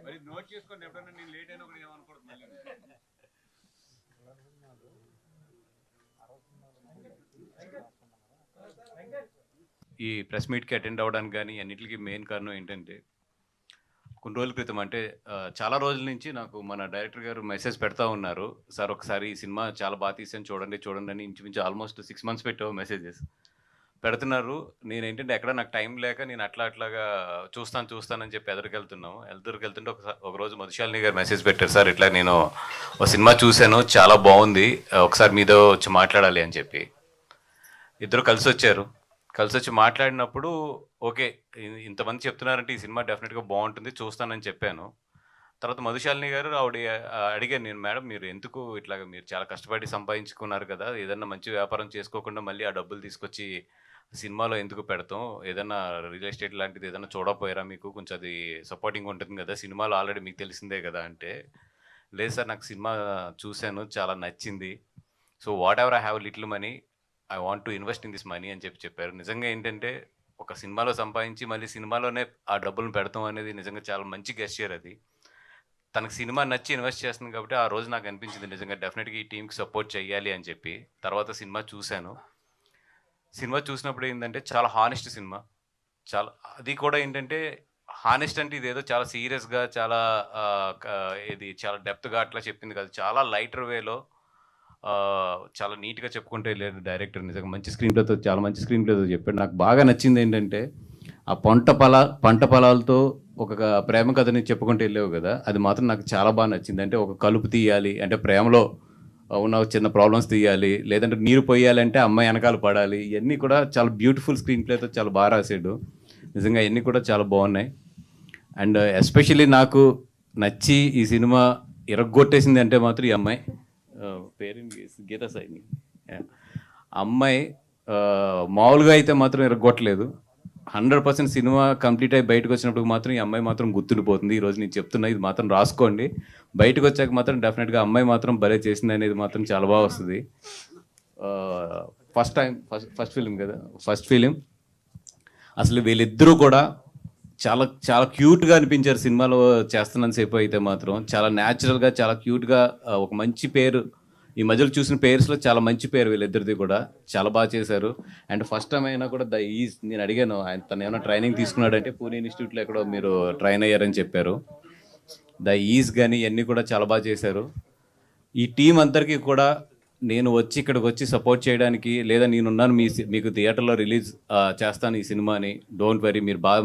మరి నోట్ చేసుకోండి, ఎప్పుడైనా నేను లేట్ అయినా కూడా ఏమనుకోవద్దు మళ్ళీ. ఈ ప్రెస్ మీట్కి అటెండ్ అవ్వడానికి కానీ అన్నిటికీ మెయిన్ కారణం ఏంటంటే, కొన్ని రోజుల క్రితం అంటే చాలా రోజుల నుంచి నాకు మన డైరెక్టర్ గారు మెసేజ్ పెడతా ఉన్నారు. సార్ ఒకసారి ఈ సినిమా చాలా బాగా తీసాను చూడండి చూడండి అని ఇంచుమించు ఆల్మోస్ట్ 6 months పెట్టావు మెసేజెస్ పెడుతున్నారు. నేనేంటంటే ఎక్కడ నాకు టైం లేక నేను అట్లాగా చూస్తానని చెప్పి ఎదురుకెళ్తుంటే ఒక రోజు మధుశాలిని గారు మెసేజ్ పెట్టారు. సార్ ఇట్లా నేను ఒక సినిమా చూశాను, చాలా బాగుంది, ఒకసారి మీతో వచ్చి మాట్లాడాలి అని చెప్పి. ఇద్దరు కలిసి వచ్చి మాట్లాడినప్పుడు ఓకే, ఇంతమంది చెప్తున్నారంటే ఈ సినిమా డెఫినెట్గా బాగుంటుంది, చూస్తానని చెప్పాను. తర్వాత మధుశాలిని గారు అడిగాను నేను, మేడం మీరు ఎందుకు ఇట్లాగా, మీరు చాలా కష్టపడి సంపాదించుకున్నారు కదా, ఏదన్నా మంచి వ్యాపారం చేసుకోకుండా మళ్ళీ ఆ డబ్బులు తీసుకొచ్చి సినిమాలో ఎందుకు పెడతాం, ఏదన్నా రియల్ ఎస్టేట్ లాంటిది ఏదైనా చూడకపోయారా, మీకు కొంచెం అది సపోర్టింగ్ ఉంటుంది కదా, సినిమాలో ఆల్రెడీ మీకు తెలిసిందే కదా అంటే, లేదు సార్ నాకు సినిమా చూశాను, చాలా నచ్చింది, so what ever I have little money, I want to invest in this money అని చెప్పారు. నిజంగా ఏంటంటే ఒక సినిమాలో సంపాదించి మళ్ళీ సినిమాలోనే ఆ డబ్బులను పెడతాం అనేది నిజంగా చాలా మంచి గెస్చర్. అది తనకు సినిమా నచ్చి ఇన్వెస్ట్ చేస్తుంది కాబట్టి ఆ రోజు నాకు అనిపించింది నిజంగా డెఫినెట్గా ఈ టీంకి సపోర్ట్ చేయాలి అని చెప్పి. తర్వాత సినిమా చూసినప్పుడు ఏంటంటే చాలా హానెస్ట్ సినిమా, చాలా అది కూడా ఏంటంటే హానెస్ట్ అంటే ఇదేదో చాలా సీరియస్గా చాలా ఇది చాలా డెప్త్గా అట్లా చెప్పింది కాదు, చాలా లైటర్ వేలో చాలా నీట్గా చెప్పుకుంటే లేదు డైరెక్టర్. నిజంగా చాలా మంచి స్క్రీన్ ప్లేతో చెప్పాడు. నాకు బాగా నచ్చింది ఏంటంటే ఆ పంట పొలాలతో ఒక ప్రేమ కథని చెప్పుకుంటూ వెళ్ళావు కదా, అది మాత్రం నాకు చాలా బాగా నచ్చింది. అంటే ఒక కలుపు తీయాలి అంటే ప్రేమలో ఉన్న చిన్న ప్రాబ్లమ్స్ తీయాలి, లేదంటే నీరు పోయాలంటే అమ్మాయి వెనకాల పడాలి, ఇవన్నీ కూడా చాలా బ్యూటిఫుల్ స్క్రీన్ ప్లేతో చాలా బాగా రాసాడు. నిజంగా ఇవన్నీ కూడా చాలా బాగున్నాయి. అండ్ ఎస్పెషల్లీ నాకు నచ్చి ఈ సినిమా ఇరగొట్టేసింది అంటే మాత్రం ఈ అమ్మాయి పేరు గీతా సైని. అమ్మాయి మామూలుగా అయితే మాత్రం ఇరగొట్టలేదు, 100% సినిమా కంప్లీట్ అయ్యి బయటకు వచ్చినప్పుడు మాత్రం ఈ అమ్మాయి మాత్రం గుర్తుండిపోతుంది. ఈరోజు నేను చెప్తున్నా, ఇది మాత్రం రాసుకోండి. బయటకు వచ్చాక మాత్రం డెఫినెట్గా అమ్మాయి మాత్రం భలే చేసింది అనేది మాత్రం చాలా బాగా వస్తుంది. ఫస్ట్ ఫిలిం అసలు వీళ్ళిద్దరూ కూడా చాలా చాలా క్యూట్గా అనిపించారు సినిమాలో చేస్తున్నంతసేపు అయితే మాత్రం. చాలా న్యాచురల్గా చాలా క్యూట్గా ఒక మంచి పేరు, ఈ మధ్యలో చూసిన పేర్స్లో చాలా మంచి పేరు వీళ్ళిద్దరిది కూడా, చాలా బాగా చేశారు. అండ్ ఫస్ట్ టైం అయినా కూడా నేను అడిగాను తను ఏమైనా ట్రైనింగ్ తీసుకున్నాడంటే పూణే ఇన్స్టిట్యూట్లో ఎక్కడో మీరు ట్రైన్ అయ్యారని చెప్పారు. కానీ ఇవన్నీ కూడా చాలా బాగా చేశారు. ఈ టీం అందరికీ కూడా నేను ఇక్కడికి వచ్చి సపోర్ట్ చేయడానికి, లేదా నేనున్నాను మీకు థియేటర్లో రిలీజ్ చేస్తాను ఈ సినిమాని, డోంట్ వరీ, మీరు బాగా